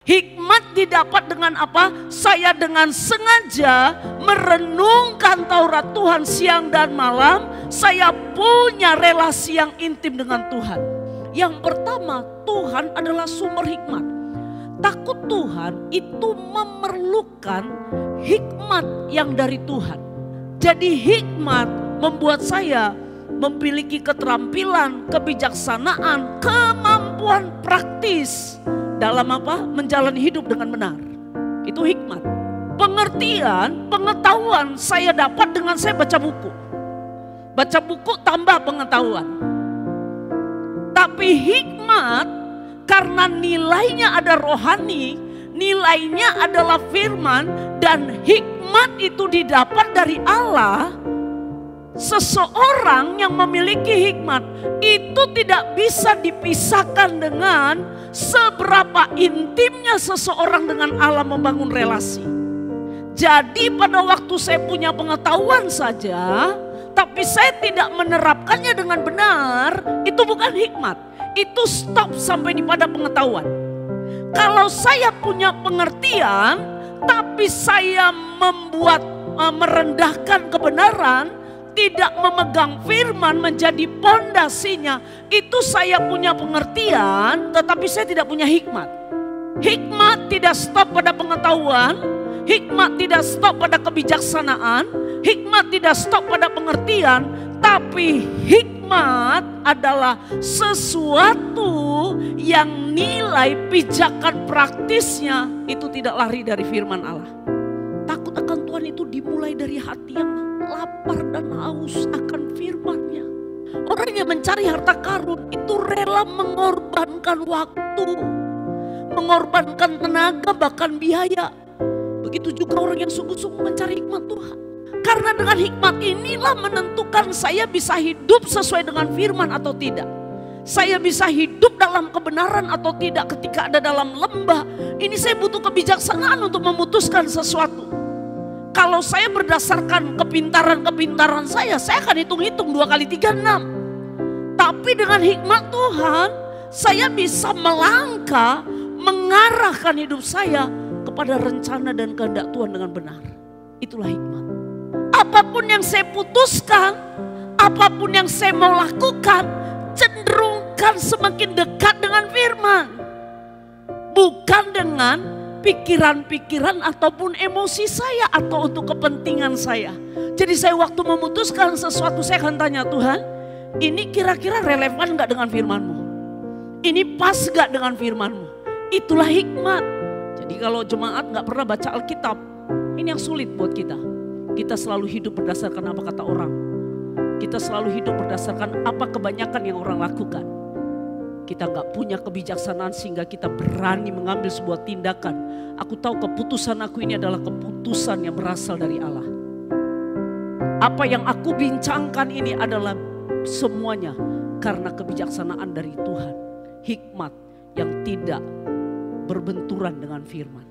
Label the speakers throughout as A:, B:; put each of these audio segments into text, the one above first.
A: Hikmat didapat dengan apa? Saya dengan sengaja merenungkan Taurat Tuhan siang dan malam. Saya punya relasi yang intim dengan Tuhan. Yang pertama, Tuhan adalah sumber hikmat. Takut Tuhan itu memerlukan hikmat yang dari Tuhan. Jadi hikmat membuat saya memiliki keterampilan, kebijaksanaan, kemampuan praktis dalam apa? Menjalani hidup dengan benar. Itu hikmat. Pengertian, pengetahuan saya dapat dengan saya baca buku. Baca buku tambah pengetahuan. Tapi hikmat karena nilainya ada rohani, nilainya adalah firman, dan hikmat itu didapat dari Allah. Seseorang yang memiliki hikmat itu tidak bisa dipisahkan dengan seberapa intimnya seseorang dengan Allah membangun relasi. Jadi pada waktu saya punya pengetahuan saja, tapi saya tidak menerapkannya dengan benar, itu bukan hikmat. Itu stop sampai di pada pengetahuan. Kalau saya punya pengertian, tapi saya merendahkan kebenaran, tidak memegang firman menjadi pondasinya, itu saya punya pengertian tetapi saya tidak punya hikmat. Hikmat tidak stop pada pengetahuan, hikmat tidak stop pada kebijaksanaan, hikmat tidak stop pada pengertian, tapi hikmat adalah sesuatu yang nilai pijakan praktisnya itu tidak lari dari firman Allah. Takut akan Tuhan itu dimulai dari hati yang lapar dan haus akan firman-Nya. Orang yang mencari harta karun itu rela mengorbankan waktu, mengorbankan tenaga, bahkan biaya. Begitu juga orang yang sungguh-sungguh mencari hikmat Tuhan. Karena dengan hikmat inilah menentukan saya bisa hidup sesuai dengan firman atau tidak. Saya bisa hidup dalam kebenaran atau tidak ketika ada dalam lembah. Ini saya butuh kebijaksanaan untuk memutuskan sesuatu. Kalau saya berdasarkan kepintaran saya akan hitung-hitung 2 kali 3, 6. Tapi dengan hikmat Tuhan, saya bisa melangkah, mengarahkan hidup saya kepada rencana dan kehendak Tuhan dengan benar. Itulah hikmat. Apapun yang saya putuskan, apapun yang saya mau lakukan, cenderungkan semakin dekat dengan firman. Bukan dengan pikiran-pikiran ataupun emosi saya atau untuk kepentingan saya. Jadi saya waktu memutuskan sesuatu saya akan tanya, Tuhan, ini kira-kira relevan gak dengan firman-Mu? Ini pas gak dengan firman-Mu? Itulah hikmat. Jadi kalau jemaat gak pernah baca Alkitab, ini yang sulit buat kita. Kita selalu hidup berdasarkan apa kata orang. Kita selalu hidup berdasarkan apa kebanyakan yang orang lakukan. Kita gak punya kebijaksanaan sehingga kita berani mengambil sebuah tindakan. Aku tahu keputusan aku ini adalah keputusan yang berasal dari Allah. Apa yang aku bincangkan ini adalah semuanya karena kebijaksanaan dari Tuhan. Hikmat yang tidak berbenturan dengan firman.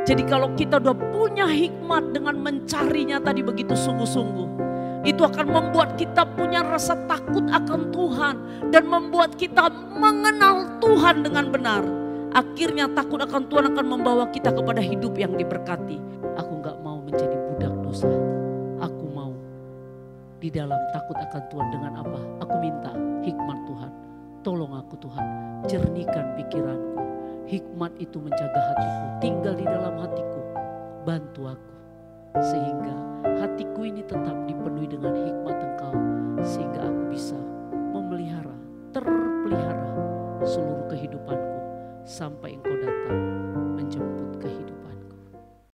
A: Jadi kalau kita udah punya hikmat dengan mencarinya tadi begitu sungguh-sungguh, itu akan membuat kita punya rasa takut akan Tuhan dan membuat kita mengenal Tuhan dengan benar. Akhirnya takut akan Tuhan akan membawa kita kepada hidup yang diberkati. Aku gak mau menjadi budak dosa. Aku mau di dalam takut akan Tuhan dengan apa? Aku minta hikmat Tuhan. Tolong aku Tuhan, jernihkan pikiranku. Hikmat itu menjaga hatiku, tinggal di dalam hatiku. Bantu aku sehingga hatiku ini tetap dipenuhi dengan hikmat Engkau, sehingga aku bisa memelihara, terpelihara seluruh kehidupanku sampai Engkau datang menjemput.